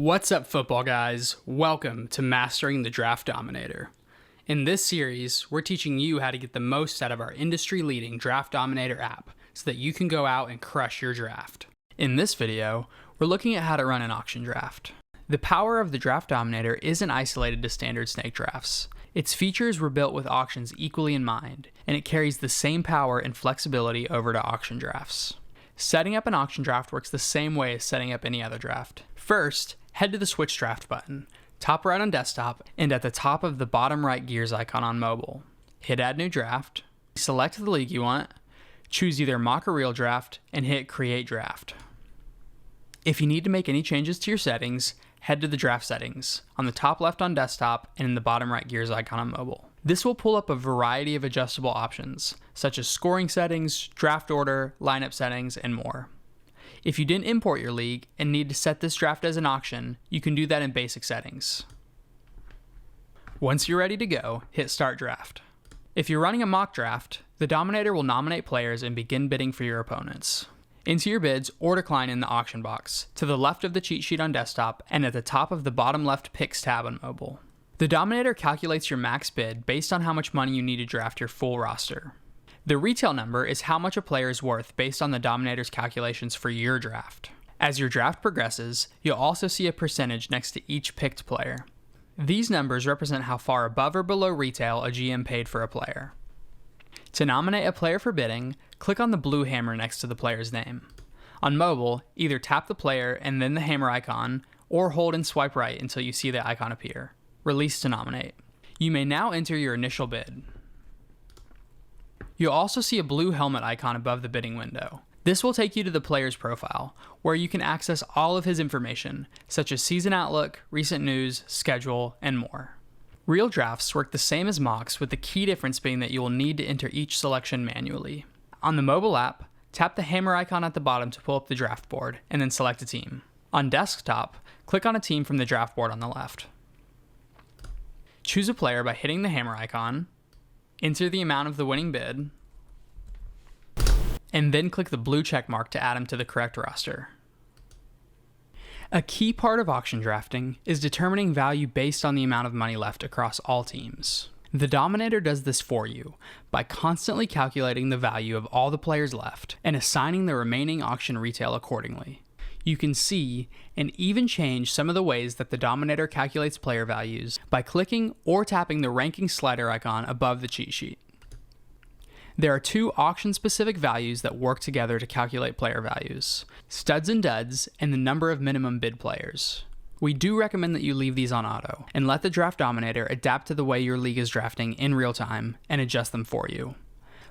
What's up, football guys? Welcome to Mastering the Draft Dominator. In this series, we're teaching you how to get the most out of our industry-leading Draft Dominator app so that you can go out and crush your draft. In this video, we're looking at how to run an auction draft. The power of the Draft Dominator isn't isolated to standard snake drafts. Its features were built with auctions equally in mind, and it carries the same power and flexibility over to auction drafts. Setting up an auction draft works the same way as setting up any other draft. First, head to the Switch Draft button, top right on desktop, and at the top of the bottom right gears icon on mobile. Hit Add New Draft, select the league you want, choose either Mock or Real Draft, and hit Create Draft. If you need to make any changes to your settings, head to the Draft Settings, on the top left on desktop and in the bottom right gears icon on mobile. This will pull up a variety of adjustable options, such as scoring settings, draft order, lineup settings, and more. If you didn't import your league and need to set this draft as an auction, you can do that in basic settings. Once you're ready to go, hit Start Draft. If you're running a mock draft, the Dominator will nominate players and begin bidding for your opponents. Enter your bids or decline in the auction box, to the left of the cheat sheet on desktop and at the top of the bottom left Picks tab on mobile. The Dominator calculates your max bid based on how much money you need to draft your full roster. The retail number is how much a player is worth based on the Dominator's calculations for your draft. As your draft progresses, you'll also see a percentage next to each picked player. These numbers represent how far above or below retail a GM paid for a player. To nominate a player for bidding, click on the blue hammer next to the player's name. On mobile, either tap the player and then the hammer icon, or hold and swipe right until you see the icon appear. Release to nominate. You may now enter your initial bid. You'll also see a blue helmet icon above the bidding window. This will take you to the player's profile, where you can access all of his information, such as season outlook, recent news, schedule, and more. Real drafts work the same as mocks, with the key difference being that you will need to enter each selection manually. On the mobile app, tap the hammer icon at the bottom to pull up the draft board, and then select a team. On desktop, click on a team from the draft board on the left. Choose a player by hitting the hammer icon, enter the amount of the winning bid, and then click the blue check mark to add him to the correct roster. A key part of auction drafting is determining value based on the amount of money left across all teams. The Dominator does this for you by constantly calculating the value of all the players left and assigning the remaining auction retail accordingly. You can see and even change some of the ways that the Dominator calculates player values by clicking or tapping the ranking slider icon above the cheat sheet. There are two auction-specific values that work together to calculate player values: studs and duds, and the number of minimum bid players. We do recommend that you leave these on auto and let the Draft Dominator adapt to the way your league is drafting in real time and adjust them for you.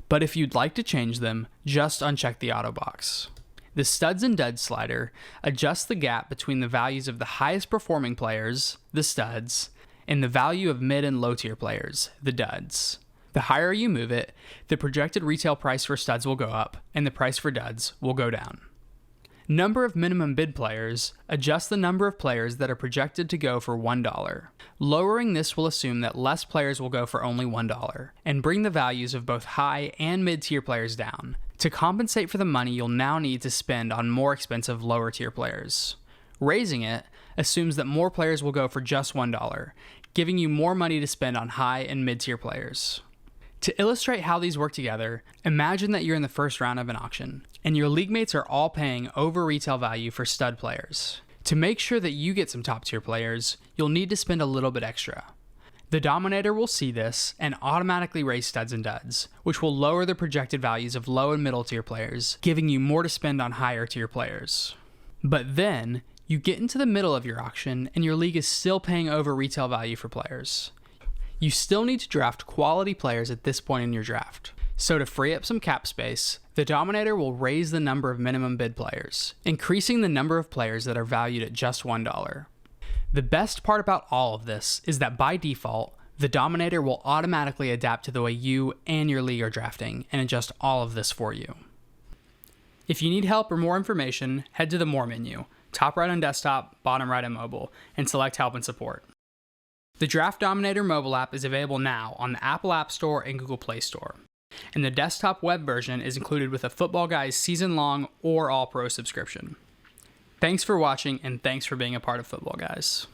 But if you'd like to change them, just uncheck the auto box. The studs and duds slider adjusts the gap between the values of the highest performing players, the studs, and the value of mid and low tier players, the duds. The higher you move it, the projected retail price for studs will go up, and the price for duds will go down. Number of minimum bid players adjusts the number of players that are projected to go for $1. Lowering this will assume that less players will go for only $1, and bring the values of both high and mid tier players down, to compensate for the money you'll now need to spend on more expensive lower tier players. Raising it assumes that more players will go for just $1, giving you more money to spend on high and mid tier players. To illustrate how these work together, imagine that you're in the first round of an auction, and your league mates are all paying over retail value for stud players. To make sure that you get some top tier players, you'll need to spend a little bit extra. The Dominator will see this and automatically raise studs and duds, which will lower the projected values of low and middle tier players, giving you more to spend on higher tier players. But then, you get into the middle of your auction and your league is still paying over retail value for players. You still need to draft quality players at this point in your draft. So to free up some cap space, the Dominator will raise the number of minimum bid players, increasing the number of players that are valued at just $1. The best part about all of this is that by default, the Dominator will automatically adapt to the way you and your league are drafting and adjust all of this for you. If you need help or more information, head to the More menu, top right on desktop, bottom right on mobile, and select Help and Support. The Draft Dominator mobile app is available now on the Apple App Store and Google Play Store, and the desktop web version is included with a Footballguys season-long or all-pro subscription. Thanks for watching, and thanks for being a part of Football Guys.